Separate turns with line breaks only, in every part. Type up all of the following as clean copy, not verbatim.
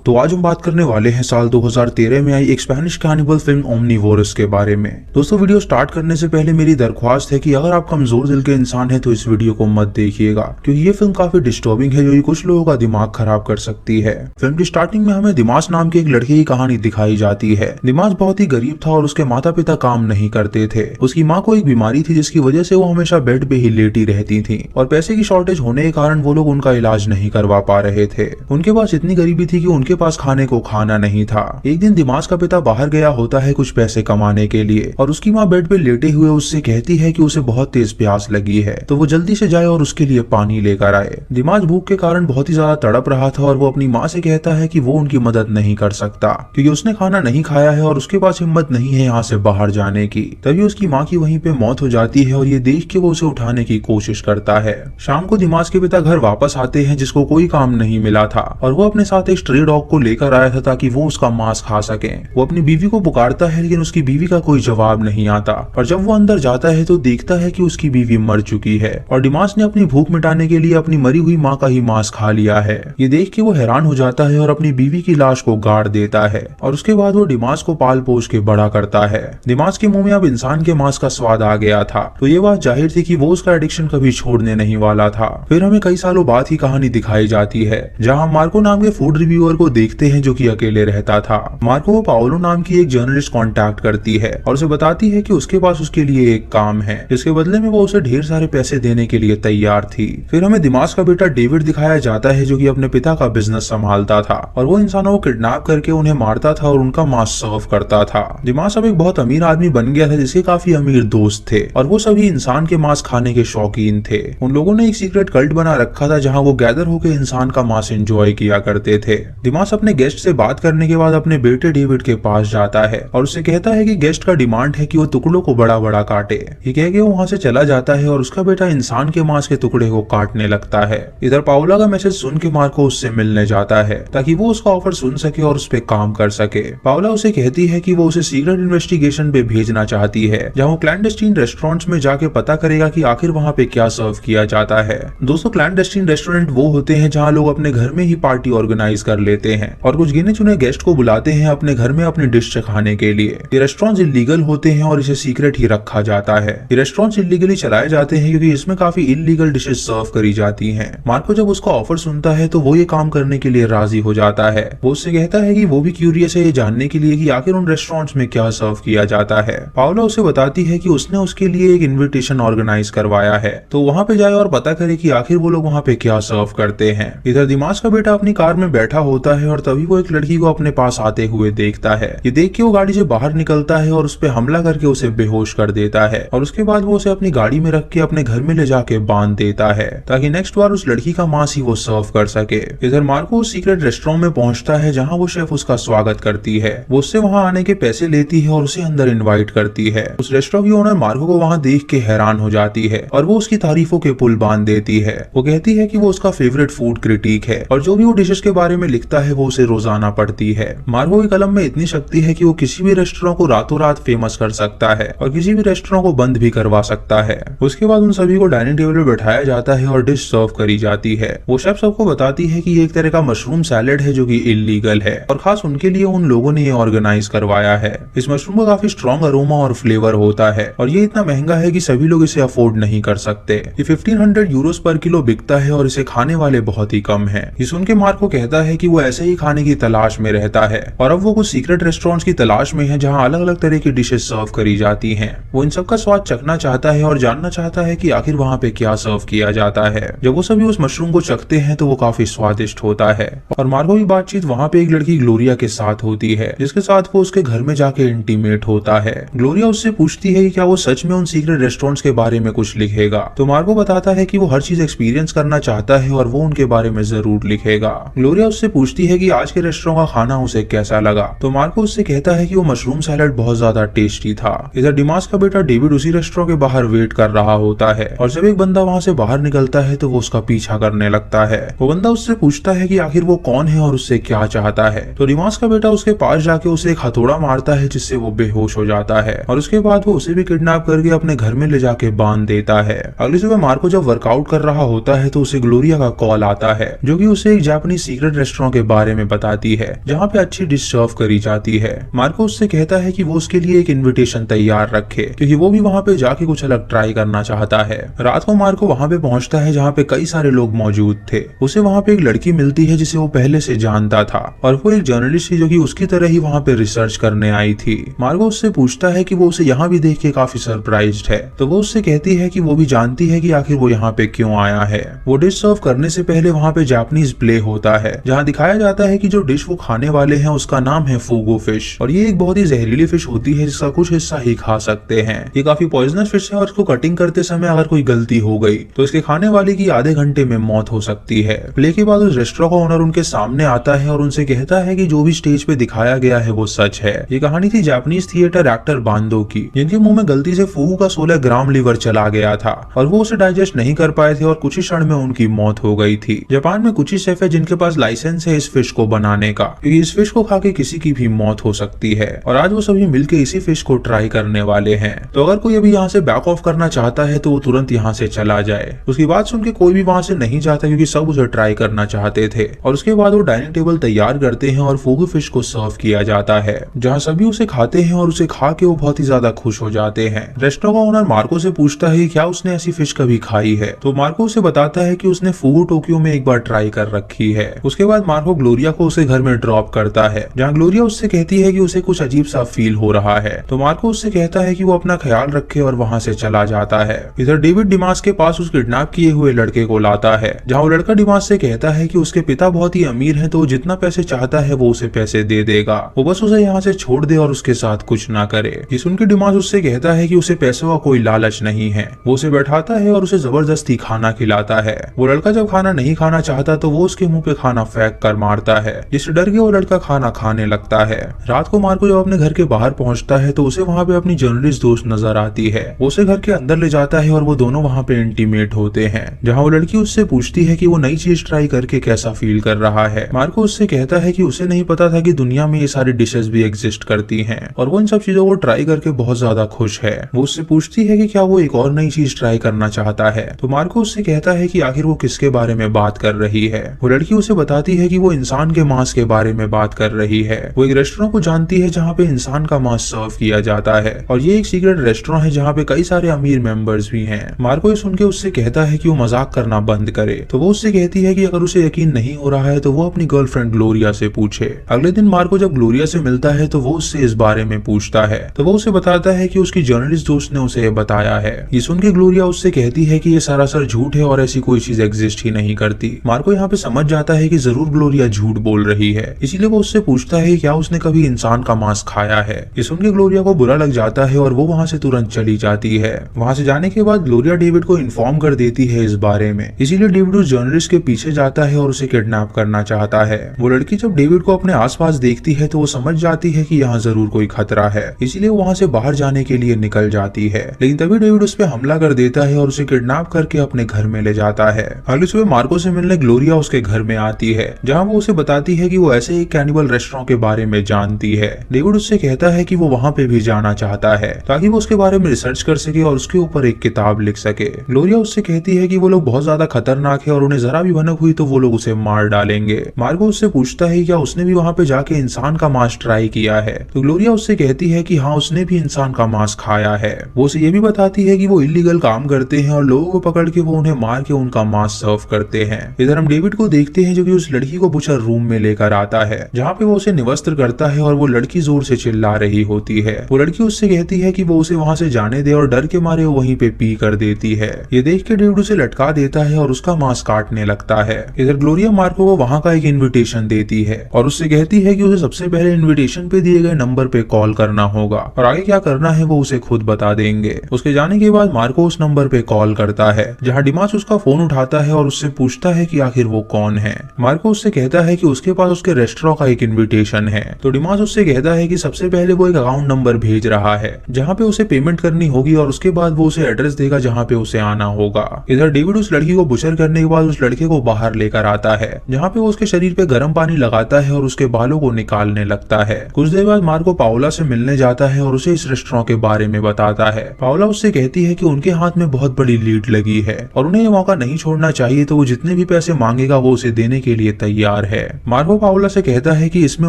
तो आज हम बात करने वाले हैं साल 2013 में आई एक स्पेनिश कैनिबल फिल्म ओमनीवोरस के बारे में। दोस्तों वीडियो स्टार्ट करने से पहले मेरी दरख्वास्त है कि अगर आप कमजोर दिल के इंसान हैं तो इस वीडियो को मत देखिएगा, क्योंकि ये फिल्म काफी डिस्टर्बिंग है जो कुछ लोगों का दिमाग खराब कर सकती है। फिल्म की स्टार्टिंग में हमें दिमास नाम के एक लड़के की कहानी दिखाई जाती है। दिमास बहुत ही गरीब था और उसके माता पिता काम नहीं करते थे। उसकी माँ को एक बीमारी थी जिसकी वजह से वो हमेशा बेड पे ही लेटी रहती थी और पैसे की शॉर्टेज होने के कारण वो लोग उनका इलाज नहीं करवा पा रहे थे। उनके पास इतनी गरीबी थी कि उनके पास खाने को खाना नहीं था। एक दिन दिमास का पिता बाहर गया होता है कुछ पैसे कमाने के लिए और उसकी माँ बेड पे लेटे हुए उससे कहती है कि उसे बहुत तेज प्यास लगी है तो वो जल्दी से जाए और उसके लिए पानी लेकर आए। दिमास भूख के कारण बहुत ही ज्यादा तड़प रहा था और वो अपनी माँ से कहता है कि वो उनकी मदद नहीं कर सकता क्योंकि उसने खाना नहीं खाया है और उसके पास हिम्मत नहीं है यहाँ से बाहर जाने की। तभी उसकी माँ की वहीं पे मौत हो जाती है और ये देख के वो उसे उठाने की कोशिश करता है। शाम को दिमास के पिता घर वापस आते हैं जिसको कोई काम नहीं मिला था और वो अपने साथ एक स्ट्रे डॉग को लेकर आया था ताकि वो उसका मांस खा सके। वो अपनी बीवी को पुकारता है लेकिन उसकी बीवी का कोई जवाब नहीं आता और जब वो अंदर जाता है तो देखता है कि उसकी बीवी मर चुकी है और दिमास ने अपनी भूख मिटाने के लिए अपनी मरी हुई माँ का ही मांस खा लिया है। ये देख के वो हैरान हो जाता है और अपनी बीवी की लाश को गाड़ देता है और उसके बाद वो दिमास को पाल पोष के बड़ा करता है। दिमास के मुंह में अब इंसान के मांस का स्वाद आ गया था तो ये बात जाहिर थी कि वो उसका एडिक्शन कभी छोड़ने नहीं वाला था। फिर हमें कई सालों बाद ही कहानी दिखाई जाती है जहाँ मार्को नाम के फूड रिव्यूअर को देखते हैं जो कि अकेले रहता था। मार्को को पाओलो नाम की एक जर्नलिस्ट कांटेक्ट करती है और उसे बताती है कि उसके पास उसके लिए एक काम है जिसके बदले में वो उसे ढेर सारे पैसे देने के लिए तैयार थी। फिर हमें दिमास का बेटा डेविड दिखाया जाता है जो कि अपने पिता का बिजनेस संभालता था और वो इंसानों को किडनैप करके उन्हें मारता था और उनका मांस सर्व करता था। दिमास अब एक बहुत अमीर आदमी बन गया था जिसके काफी अमीर दोस्त थे और वो सभी इंसान के मांस खाने के शौकीन थे। उन लोगों ने एक सीक्रेट कल्ट बना रखा था जहाँ वो गैदर होकर इंसान का मांस एंजॉय किया करते थे। दिमास अपने गेस्ट से बात करने के बाद अपने बेटे डेविड के पास जाता है और उससे कहता है कि गेस्ट का डिमांड है कि वो टुकड़ों को बड़ा बड़ा काटे। ये कह के वो वहाँ से चला जाता है और उसका बेटा इंसान के मांस के टुकड़े को काटने लगता है। इधर पाओला का मैसेज सुन के मार्को उससे मिलने जाता है ताकि वो उसका ऑफर सुन सके और उस पे काम कर सके। पाओला उसे कहती है कि वो उसे सीक्रेट इन्वेस्टिगेशन पे भेजना चाहती है जहाँ वो क्लैंडस्टीन रेस्टोरेंट्स में जाके पता करेगा कि आखिर वहाँ पे क्या सर्व किया जाता है। दोस्तों क्लैंडस्टीन रेस्टोरेंट वो होते हैं जहाँ लोग अपने घर में ही पार्टी ऑर्गेनाइज कर लेते हैं और कुछ गिने चुने गेस्ट को बुलाते हैं अपने घर में अपनी डिश चखाने के लिए। ये रेस्टोरेंट्स इलीगल होते हैं और इसे सीक्रेट ही रखा जाता है। ये रेस्टोरेंट्स इलीगली चलाए जाते हैं क्योंकि इसमें काफी इलीगल डिशेज सर्व करी जाती हैं। मार्को जब उसका ऑफर सुनता है तो वो ये काम करने के लिए राजी हो जाता है। वो उससे कहता है कि वो भी क्यूरियस है ये जानने के लिए कि आखिर उन रेस्टोरेंट्स में क्या सर्व किया जाता है। पाओला उसे बताती है कि उसने उसके लिए एक इन्विटेशन ऑर्गेनाइज करवाया है तो वहाँ पे जाए और पता करे कि आखिर वो लोग वहाँ पे क्या सर्व करते हैं। इधर दिमास का बेटा अपनी कार में बैठा होता है और तभी वो एक लड़की को अपने पास आते हुए देखता है। ये देख के वो गाड़ी से बाहर निकलता है और उस पे हमला करके उसे बेहोश कर देता है और उसके बाद वो उसे अपनी गाड़ी में रख के अपने घर में ले जाके बांध देता है ताकि नेक्स्ट बार उस लड़की का मांस ही वो सर्व कर सके। इधर मार्को उस सीक्रेट रेस्टोरेंट में पहुंचता है जहां वो शेफ उसका स्वागत करती है। वो उससे वहां आने के पैसे लेती है और उसे अंदर इनवाइट करती है। उस रेस्टोरेंट की ओनर मार्को को वहां देख के हैरान हो जाती है और वो उसकी तारीफों के पुल बांध देती है। वो कहती है कि वो उसका फेवरेट फूड क्रिटिक है और जो भी वो डिशेस के बारे में लिखता है वो उसे रोजाना पढ़ती है। मार्को की कलम में इतनी शक्ति है कि वो किसी भी रेस्टोरेंट को रातों रात फेमस कर सकता है और किसी भी रेस्टोरेंट को बंद भी करवा सकता है। उसके बाद उन सभी को डाइनिंग टेबल पे बैठाया जाता है और डिश सर्व करी जाती है। वो शेफ सबको बताती है कि ये एक तरह का मशरूम सैलेड है जो कि इलीगल है और खास उनके लिए उन लोगों ने ये ऑर्गेनाइज करवाया है। इस मशरूम का काफी स्ट्रॉन्ग अरोमा और फ्लेवर होता है और ये इतना महंगा है कि सभी लोग इसे अफोर्ड नहीं कर सकते। ये 1500 यूरोस पर किलो बिकता है और इसे खाने वाले बहुत ही कम है। ये सुन के मार्को कहता है कि वो ऐसे ही खाने की तलाश में रहता है और अब वो कुछ सीक्रेट रेस्टोरेंट्स की तलाश में है जहाँ अलग अलग तरह की डिशेज सर्व करी जाती हैं। वो इन सब का स्वाद चखना चाहता है और जानना चाहता है कि आखिर वहाँ पे क्या सर्व किया जाता है। जब वो सभी उस मशरूम को चखते हैं तो वो काफी स्वादिष्ट होता है और मार्को की बातचीत वहाँ पे एक लड़की ग्लोरिया के साथ होती है जिसके साथ वो उसके घर में जाके इंटीमेट होता है। ग्लोरिया उससे पूछती है कि क्या वो सच में उन सीक्रेट रेस्टोरेंट्स के बारे में कुछ लिखेगा तो मार्को बताता है कि वो हर चीज एक्सपीरियंस करना चाहता है और वो उनके बारे में जरूर लिखेगा। ग्लोरिया उससे पूछती है कि आज के रेस्टोरेंट का खाना उसे कैसा लगा तो मार्को उससे कहता है कि वो मशरूम सैलेड बहुत ज्यादा टेस्टी था। इधर दिमास का बेटा डेविड उसी रेस्टोरेंट के बाहर वेट कर रहा होता है और जब एक बंदा वहाँ से बाहर निकलता है तो वो उसका पीछा करने लगता है। वो बंदा उससे पूछता है कि आखिर वो कौन है और उससे क्या चाहता है तो दिमास का बेटा उसके पास जाके उसे एक हथौड़ा मारता है जिससे वो बेहोश हो जाता है और उसके बाद वो उसे भी किडनैप करके अपने घर में ले जाके बांध देता है। अगली सुबह मार्को जब वर्कआउट कर रहा होता है तो उसे ग्लोरिया का कॉल आता है जो कि उसे एक जापानीज सीक्रेट रेस्टोरेंट के बारे में बताती है जहाँ पे अच्छी डिश सर्व करी जाती है। मार्को उससे कहता है कि वो उसके लिए एक इनविटेशन तैयार रखे क्योंकि वो भी वहाँ पे जाके कुछ अलग ट्राई करना चाहता है। रात को मार्को वहाँ पे पहुँचता है जहाँ पे कई सारे लोग मौजूद थे। उसे वहाँ पे एक लड़की मिलती है जिसे वो पहले से जानता था और वो एक जर्नलिस्ट थी जो कि उसकी तरह ही वहाँ पे रिसर्च करने आई थी। मार्को उससे पूछता है कि वो उसे यहाँ भी देख के काफी सरप्राइज्ड है, तो वो उससे कहती है कि वो भी जानती है कि आखिर वो यहाँ पे क्यों आया है। वो डिश सर्व करने से पहले वहाँ पे जापानीज प्ले होता है जहाँ दिखाया जाता है कि जो डिश वो खाने वाले हैं उसका नाम है फूगू फिश और ये एक बहुत ही जहरीली फिश होती है जिसका कुछ हिस्सा ही खा सकते हैं। ये काफी पॉइजनस फिश है और इसको कटिंग करते समय अगर कोई गलती हो गई तो इसके खाने वाले की आधे घंटे में मौत हो सकती है। प्ले के बाद उस रेस्टोरेंट का ओनर उनके सामने आता है और उनसे कहता है कि जो भी स्टेज पे दिखाया गया है वो सच है। ये कहानी थी जापानीज थिएटर एक्टर बांदो की जिनके मुंह में गलती से फूगू का 16 ग्राम लीवर चला गया था और वो उसे डाइजेस्ट नहीं कर पाए थे और कुछ ही क्षण में उनकी मौत हो गई थी। जापान में कुछ ही शेफ है जिनके पास लाइसेंस है इस फिश को बनाने का क्योंकि इस फिश को खा के किसी की भी मौत हो सकती है और आज वो सभी मिलकर इसी फिश को ट्राई करने वाले हैं। तो अगर कोई अभी यहाँ से बैक ऑफ करना चाहता है तो वो तुरंत यहाँ से चला जाए। उसकी बात सुन के कोई भी वहाँ से नहीं जाता क्योंकि सब उसे ट्राई करना चाहते थे और उसके बाद वो डाइनिंग टेबल तैयार करते हैं और फूगू फिश को सर्व किया जाता है जहाँ सभी उसे खाते हैं और उसे खा के वो बहुत ही ज्यादा खुश हो जाते हैं। रेस्टोरेंट का ओनर मार्को से पूछता है क्या उसने ऐसी फिश कभी खाई है, तो मार्को उसे बताता है कि उसने फूगू टोक्यो में एक बार ट्राई कर रखी है। उसके बाद मार्को ग्लोरिया को उसे घर में ड्रॉप करता है जहाँ ग्लोरिया उससे कहती है कि उसे कुछ अजीब सा फील हो रहा है, तो मार्को उससे कहता है कि वो अपना ख्याल रखे और वहाँ से चला जाता है। इधर डेविड डिमास के पास उस किडनैप किए हुए लड़के को लाता है जहाँ वो लड़का डिमास से कहता है कि उसके पिता बहुत ही अमीर हैं तो वो जितना पैसे चाहता है वो उसे पैसे दे देगा, वो बस उसे यहाँ से छोड़ दे और उसके साथ कुछ ना करे। ये सुनकर डिमास उससे कहता है कि उसे पैसों का कोई लालच नहीं है। वो उसे बैठाता है और उसे जबरदस्ती खाना खिलाता है। वो लड़का जब खाना नहीं खाना चाहता तो वो उसके मुंह पे खाना फेंक कर मारता है जिससे डर के वो लड़का खाना खाने लगता है। रात को मार्को जब अपने घर के बाहर पहुंचता है तो उसे वहाँ पे अपनी जर्नलिस्ट दोस्त नजर आती है। वो उसे घर के अंदर ले जाता है और वो दोनों वहाँ पे इंटीमेट होते हैं जहाँ वो लड़की उससे पूछती है कि वो नई चीज ट्राई करके कैसा फील कर रहा है। मार्को उससे कहता है कि उसे नहीं पता था कि दुनिया में ये सारी डिशेस भी एग्जिस्ट करती हैं और वो इन सब चीजों को ट्राई करके बहुत ज्यादा खुश है। वो उससे पूछती है कि क्या वो एक और नई चीज ट्राई करना चाहता है, तो मार्को उससे कहता है कि आखिर वो किसके बारे में बात कर रही है। वो लड़की उसे बताती है कि वो इंसान के मांस के बारे में बात कर रही है। वो एक रेस्टोरेंट को जानती है जहाँ पे इंसान का मांस सर्व किया जाता है और ये एक सीक्रेट रेस्टोरेंट है जहाँ पे कई सारे अमीर मेंबर्स भी हैं। मार्को ये सुन के उससे कहता है कि वो मजाक करना बंद करे, तो वो उससे कहती है कि अगर उसे यकीन नहीं हो रहा है तो वो अपनी गर्लफ्रेंड ग्लोरिया से पूछे। अगले दिन मार्को जब ग्लोरिया से मिलता है तो वो उससे इस बारे में पूछता है, तो वो उसे बताता है कि उसकी जर्नलिस्ट दोस्त ने उसे बताया है। ये सुन के ग्लोरिया उससे कहती है कि ये सरासर झूठ है और ऐसी कोई चीज एग्जिस्ट ही नहीं करती। मार्को यहाँ पे समझ जाता है कि जरूर ग्लोरिया झूठ बोल रही है, इसीलिए वो उससे पूछता है क्या उसने कभी इंसान का मांस खाया है। ये सुन के ग्लोरिया को बुरा लग जाता है और वो वहाँ से तुरंत चली जाती है। वहाँ से जाने के बाद ग्लोरिया डेविड को इन्फॉर्म कर देती है इस बारे में, इसीलिए डेविड उस जर्नलिस्ट के पीछे जाता है और उसे किडनैप करना चाहता है। वो लड़की जब डेविड को अपने आसपास देखती है तो वो समझ जाती है कि यहाँ जरूर कोई खतरा है, इसीलिए वो वहाँ से बाहर जाने के लिए निकल जाती है। लेकिन तभी डेविड उस पर हमला कर देता है और उसे किडनैप करके अपने घर में ले जाता है। अगली सुबह मार्को से मिलने ग्लोरिया उसके घर में आती है जहाँ वो उसे बताती है कि वो ऐसे ही कैनिबल रेस्टोरेंट के बारे में जानती है। डेविड उससे कहता है कि वो वहाँ पे भी जाना चाहता है ताकि वो उसके बारे में रिसर्च कर सके और उसके ऊपर एक किताब लिख सके। ग्लोरिया उससे कहती है कि वो लोग बहुत ज्यादा खतरनाक है और उन्हें जरा भी भनक हुई तो वो लोग उसे मार डालेंगे। मार्को उससे पूछता है क्या उसने भी वहाँ पे जाके इंसान का मांस ट्राई किया है, तो ग्लोरिया उससे कहती है कि हाँ उसने भी इंसान का मांस खाया है। वो उसे ये भी बताती है कि वो इलीगल काम करते हैं और लोगों को पकड़ के वो उन्हें मार के उनका मांस सर्व करते हैं। इधर हम डेविड को देखते हैं जो कि उस लड़की को बुचर रूम में लेकर आता है जहाँ पे वो उसे निवस्त्र करता है और वो लड़की जोर से चिल्ला रही होती है। वो लड़की उससे कहती है कि वो उसे वहाँ से जाने दे और डर के मारे वो वहीं पे पी कर देती है। ये देख के डेविड उसे लटका देता है और उसका मांस काटने लगता है। इधर ग्लोरिया मार्को को वहाँ का एक इन्विटेशन देती है और उससे कहती है कि उसे सबसे पहले इन्विटेशन पे दिए गए नंबर पे कॉल करना होगा और आगे क्या करना है वो उसे खुद बता देंगे। उसके जाने के बाद मार्को उस नंबर पे कॉल करता है जहाँ डिमास उसका फोन उठाता है और उससे पूछता है कि आखिर वो कौन है। मार्को उससे कहता है कि उसके पास उसके रेस्टोरेंट का एक इन्विटेशन है, तो डिमास उससे कहता है कि सबसे पहले वो एक अकाउंट नंबर भेज रहा है जहाँ पे उसे पेमेंट करनी होगी और उसके बाद वो उसे एड्रेस देगा जहाँ पे उसे आना होगा। इधर डेविड उस लड़की को बुचर करने के बाद उस लड़के को बाहर लेकर आता है जहाँ पे वो उसके शरीर पे गर्म पानी लगाता है और उसके बालों को निकालने लगता है। कुछ देर बाद मार्को पाओला से मिलने जाता है और उसे इस रेस्टोरेंट के बारे में बताता है। पाओला उससे कहती है कि उनके हाथ में बहुत बड़ी लीड लगी है और उन्हें ये मौका नहीं छोड़ना चाहिए, तो वो जितने भी पैसे मांगेगा वो उसे देने के लिए तैयार बीमार है। मार्को पाओला से कहता है कि इसमें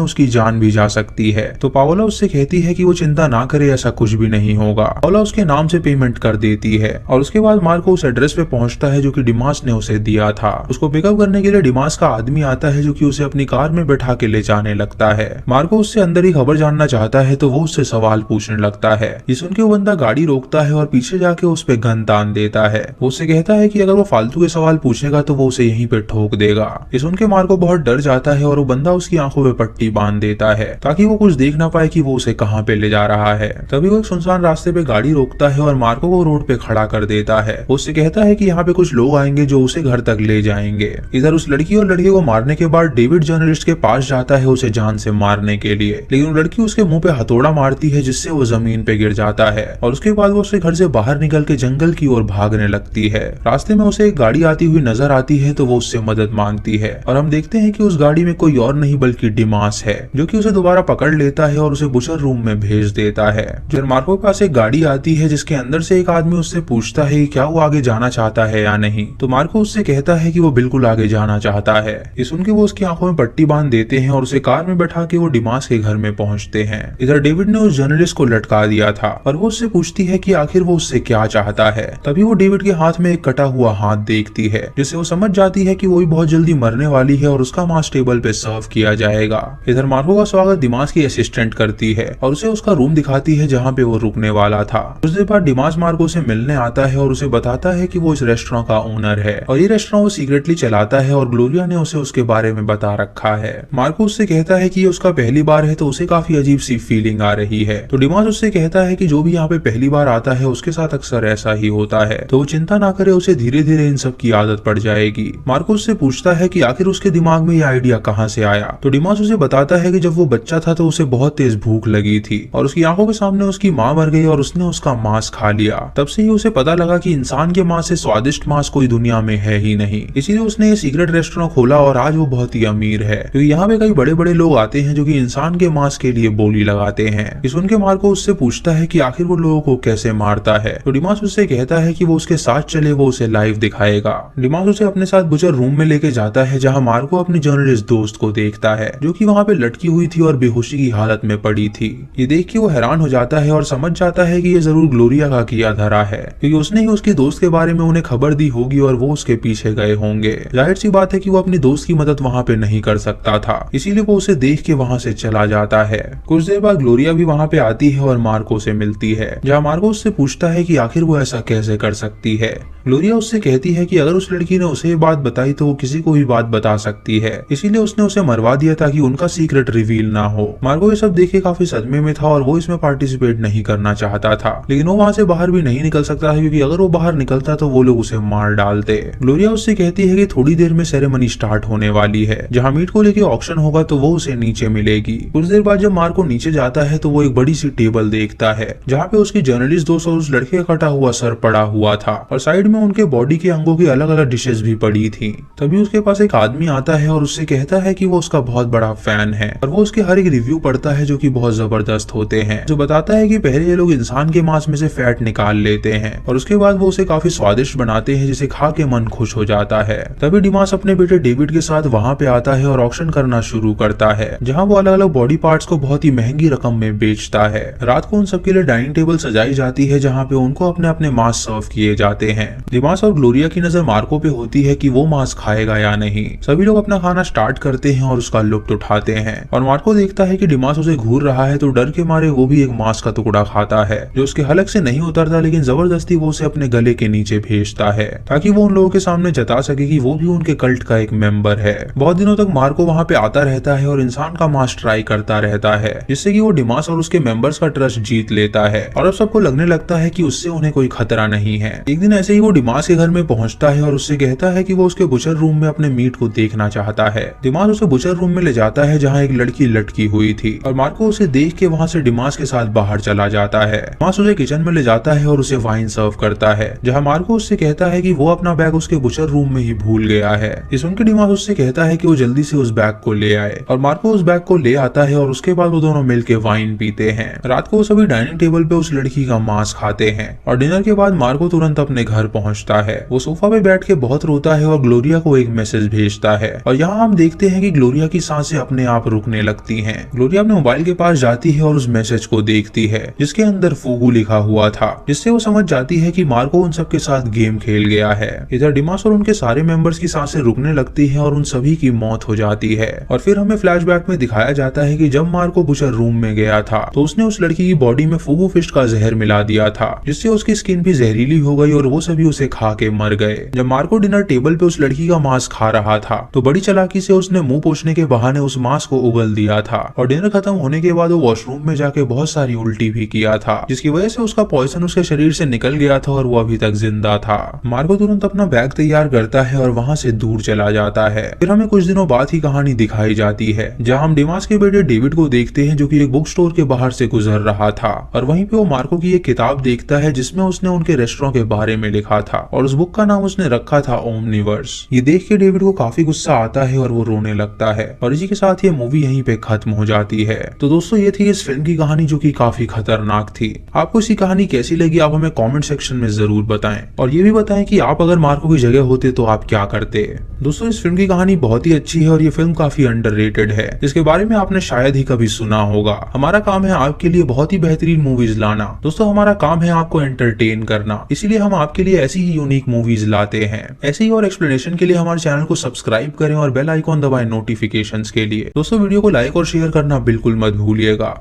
उसकी जान भी जा सकती है, तो पाओला उससे कहती है कि वो चिंता ना करे, ऐसा कुछ भी नहीं होगा। पाओला उसके नाम से पेमेंट कर देती है और उसके बाद मार्को उस एड्रेस पे पहुंचता है जो कि डिमास ने उसे दिया था। उसको पिकअप करने के लिए डिमास का आदमी आता है जो कि उसे अपनी कार में बैठा के ले जाने लगता है। मार्को उससे अंदर ही खबर जानना चाहता है तो वो उससे सवाल पूछने लगता है। ये सुन के वो बंदा गाड़ी रोकता है और पीछे जाके उस पे गन तान देता है। वो उससे कहता है कि अगर वो फालतू के सवाल पूछेगा तो वो उसे यहीं पे ठोक देगा। ये सुन के मार्को बहुत डर जाता है और वो बंदा उसकी आंखों पे पट्टी बांध देता है ताकि वो कुछ देख ना पाए कि वो उसे कहाँ पे ले जा रहा है। तभी वो एक सुनसान रास्ते पे गाड़ी रोकता है और मार्को को रोड पे खड़ा कर देता है। वो उससे कहता है कि यहाँ पे कुछ लोग आएंगे जो उसे घर तक ले जाएंगे। इधर उस लड़की और लड़के को मारने के बाद डेविड जर्नलिस्ट के पास जाता है उसे जान से मारने के लिए, लेकिन वो लड़की उसके मुंह पे हथौड़ा मारती है जिससे वो जमीन पे गिर जाता है और उसके बाद वो उसके घर से बाहर निकल के जंगल की ओर भागने लगती है। रास्ते में उसे एक गाड़ी आती हुई नजर आती है तो वो उससे मदद मांगती है और हम देखते हैं कि उस गाड़ी में कोई और नहीं बल्कि डिमास है जो कि उसे दोबारा पकड़ लेता है और उसे बुशर रूम में भेज देता है। जब मार्को के पास एक गाड़ी आती है जिसके अंदर से एक आदमी उससे पूछता है कि क्या वो आगे जाना चाहता है या नहीं, तो मार्को उससे कहता है कि वो बिल्कुल आगे जाना चाहता है। ये सुन के वो उसकी आंखों में पट्टी बांध देते हैं और उसे कार में बैठा के वो डिमास के घर में पहुंचते हैं। इधर डेविड ने उस जर्नलिस्ट को लटका दिया था और वो उससे पूछती है कि आखिर वो उससे क्या चाहता है। तभी वो डेविड के हाथ में एक कटा हुआ हाथ देखती है जिससे वो समझ जाती है कि वो भी बहुत जल्दी मरने वाली है और उसका मांस टेबल पे सर्व किया जाएगा। इधर मार्को का स्वागत डिमास की असिस्टेंट करती है और उसे उसका रूम दिखाती है जहाँ पे वो रुकने वाला था। कुछ देर बाद डिमास मार्को से मिलने आता है और उसे बताता है कि वो इस रेस्टोरेंट का ओनर है और ये रेस्टोरेंट वो सीक्रेटली चलाता है और ग्लोरिया ने उसे उसके बारे में बता रखा है। मार्को उससे कहता है कि ये उसका पहली बार है तो उसे काफी अजीब सी फीलिंग आ रही है, तो डिमास उससे कहता है कि जो भी यहाँ पे पहली बार आता है उसके साथ अक्सर ऐसा ही होता है, तो वो चिंता ना करे, उसे धीरे धीरे इन सब की आदत पड़ जाएगी। मार्को उससे पूछता है कि आखिर उसके दिमाग में ये आइडिया कहाँ से आया, तो डिमास उसे बताता है कि जब वो बच्चा था तो उसे बहुत तेज भूख लगी थी और उसकी आंखों के सामने उसकी माँ मर गई और उसने उसका मांस खा लिया। तब से ही उसे पता लगा कि इंसान के मांस से स्वादिष्ट मांस कोई दुनिया में है ही नहीं, इसीलिए उसने ये सीक्रेट रेस्टोरेंट खोला और आज वो बहुत ही अमीर है क्योंकि यहाँ पे कई बड़े बड़े लोग आते हैं जो कि इंसान के मांस के लिए बोली लगाते हैं। ये सुन के मार्को उससे पूछता है कि आखिर वो लोगों को कैसे मारता है, तो डिमास उससे कहता है कि वो उसके साथ चले, वो उसे लाइव दिखाएगा। डिमास उसे अपने साथ बुचर रूम में लेके जाता है जहाँ मार्को अपनी जर्नलिस्ट दोस्त को देखता है जो कि वहाँ पे लटकी हुई थी और बेहोशी की हालत में पड़ी थी। ये देख के वो हैरान हो जाता है और समझ जाता है कि ये जरूर ग्लोरिया का किया धरा है क्योंकि उसने ही उसके दोस्त के बारे में उन्हें खबर दी होगी और वो उसके पीछे गए होंगे। जाहिर सी बात है कि वो अपनी दोस्त की मदद वहाँ पे नहीं कर सकता था, इसीलिए वो उसे देख के वहाँ से चला जाता है। कुछ देर बाद ग्लोरिया भी वहाँ पे आती है और मार्को से मिलती है जहाँ मार्को उससे पूछता है कि आखिर वो ऐसा कैसे कर सकती है। ग्लोरिया उससे कहती है कि अगर उस लड़की ने उसे ये बात बताई तो वो किसी को भी बात बता सकती है, इसीलिए उसने उसे मरवा दिया ताकि उनका सीक्रेट रिवील ना हो। मार्को ये सब देखे काफी सदमे में था और वो इसमें पार्टिसिपेट नहीं करना चाहता था, लेकिन वो वहाँ से बाहर भी नहीं निकल सकता था क्योंकि अगर वो बाहर निकलता तो वो लोग उसे मार डालते। ग्लोरिया उससे कहती है कि थोड़ी देर में सेरेमनी स्टार्ट होने वाली है जहाँ मीट को लेके ऑक्शन होगा तो वो उसे नीचे मिलेगी। कुछ देर बाद जब मार्को नीचे जाता है तो वो एक बड़ी सी टेबल देखता है जहाँ पे उसकी जर्नलिस्ट दोस्त और उस लड़के का कटा हुआ सर पड़ा हुआ था और साइड में उनके बॉडी के अंगों की अलग अलग डिशेस भी पड़ी थी। तभी उसके पास एक आदमी आता है और उससे कहता है कि वो उसका बहुत बड़ा फैन है और वो उसके हर एक रिव्यू पढ़ता है जो कि बहुत जबरदस्त होते हैं, जो बताता है कि पहले ये लोग इंसान के मांस में से फैट निकाल लेते हैं और उसके बाद वो उसे काफी स्वादिष्ट बनाते हैं जिसे खा के मन खुश हो जाता है। तभी डिमास अपने बेटे डेविड के साथ वहाँ पे आता है और ऑक्शन करना शुरू करता है जहाँ वो अलग अलग बॉडी पार्ट्स को बहुत ही महंगी रकम में बेचता है। रात को उन सबके लिए डाइनिंग टेबल सजाई जाती है जहाँ पे उनको अपने अपने मांस सर्व किए जाते हैं। डिमास और ग्लोरिया की नजर मार्को पे होती है कि वो मांस खाएगा या नहीं। सभी लोग अपना खाना स्टार्ट करते हैं और उसका लुत्फ उठाते हैं और मार्को देखता है कि डिमास उसे घूर रहा है तो डर के मारे वो भी एक मांस का टुकड़ा खाता है जो उसके हलक से नहीं उतरता, लेकिन जबरदस्ती वो उसे अपने गले के नीचे भेजता है ताकि वो उन लोगों के सामने जता सके कि वो भी उनके कल्ट का एक मेंबर है। बहुत दिनों तक मार्को वहाँ पे आता रहता है और इंसान का मांस ट्राई करता रहता है जिससे कि वो डिमास और उसके मेंबर्स का ट्रस्ट जीत लेता है और अब सबको लगने लगता है कि उससे उन्हें कोई खतरा नहीं है। एक दिन ऐसे ही वो डिमास के घर में पहुंचता है और उससे कहता है कि वो उसके बुचर रूम में अपने मीट को देखना चाहता है। डिमास उसे बुचर रूम में ले जाता है जहाँ एक लड़की लटकी हुई थी और मार्को उसे देख के वहाँ से डिमास के साथ बाहर चला जाता है। डिमास उसे किचन में ले जाता है और उसे वाइन सर्व करता है जहाँ मार्को उससे कहता है कि वो अपना बैग उसके बुचर रूम में ही भूल गया है। ये सुनकर डिमास उससे कहता है कि वो जल्दी से उस बैग को ले आए और मार्को उस बैग को ले आता है और उसके बाद वो दोनों मिलकर वाइन पीते हैं। रात को वो सभी डाइनिंग टेबल पे उस लड़की का मांस खाते हैं और डिनर के बाद मार्को तुरंत अपने घर पहुंचता है। वो सोफा पे बैठ के बहुत रोता है और ग्लोरिया को एक मैसेज भेजता है और यहाँ हम देखते हैं कि ग्लोरिया की सांसें अपने आप रुकने लगती हैं। ग्लोरिया अपने मोबाइल के पास जाती है और उस मैसेज को देखती है जिसके अंदर फूगू लिखा हुआ था, जिससे वो समझ जाती है कि मार्को उन सबके साथ गेम खेल गया है। इधर डिमास और उनके सारे मेंबर्स की सांसें रुकने लगती है और उन सभी की मौत हो जाती है। और फिर हमें फ्लैशबैक में दिखाया जाता है कि जब मार्को बुचर रूम में गया था तो उसने उस लड़की की बॉडी में फूगू फिश का जहर मिला दिया था, जिससे उसकी स्किन भी जहरीली हो गई और वो सभी उसे खा के मर गए। जब मार्को डिनर टेबल पे उस लड़की का मांस खा रहा था तो बड़ी चालाकी से उसने मुंह पोंछने के बहाने उस मांस को उगल दिया था और डिनर खत्म होने के बाद वो वॉशरूम में जाके बहुत सारी उल्टी भी किया था, जिसकी वजह से उसका पॉइजन उसके शरीर से निकल गया था और वो अभी तक जिंदा था। मार्को तुरंत अपना बैग तैयार करता है और वहां से दूर चला जाता है। फिर हमें कुछ दिनों बाद ही कहानी दिखाई जाती है जहां हम डिमास के बेटे डेविड को देखते हैं जो कि एक बुक स्टोर के बाहर से गुजर रहा था और वहीं पे वो मार्को की एक किताब देखता है जिसमें उसने उनके रेस्टोरेंट के बारे में लिखा था और उस बुक का नाम उसने रखा था ओमनिवर्स। ये देख के डेविड को काफी गुस्सा आता है और वो रोने लगता है और इसी के साथ ये मूवी यहीं पे खत्म हो जाती है। तो दोस्तों ये थी इस फिल्म की कहानी जो कि काफी खतरनाक थी। आपको इसी कहानी कैसी लगी आप हमें कमेंट सेक्शन में जरूर बताएं और ये भी बताएं कि आप अगर मार्को की जगह होते तो आप क्या करते। दोस्तों इस फिल्म की कहानी बहुत ही अच्छी है और ये फिल्म काफी अंडररेटेड है जिसके बारे में आपने शायद ही कभी सुना होगा। हमारा काम है आपके लिए बहुत ही बेहतरीन मूवीज लाना। दोस्तों हमारा काम है आपको एंटरटेन करना, इसीलिए हम आपके लिए ऐसी ही यूनिक मूवीज लाते हैं। ऐसे ही और एक्सप्लेनेशन के लिए हमारे चैनल को सब्सक्राइब करें और बेल आइकॉन दबाएं नोटिफिकेशंस के लिए। दोस्तों वीडियो को लाइक और शेयर करना बिल्कुल मत भूलिएगा।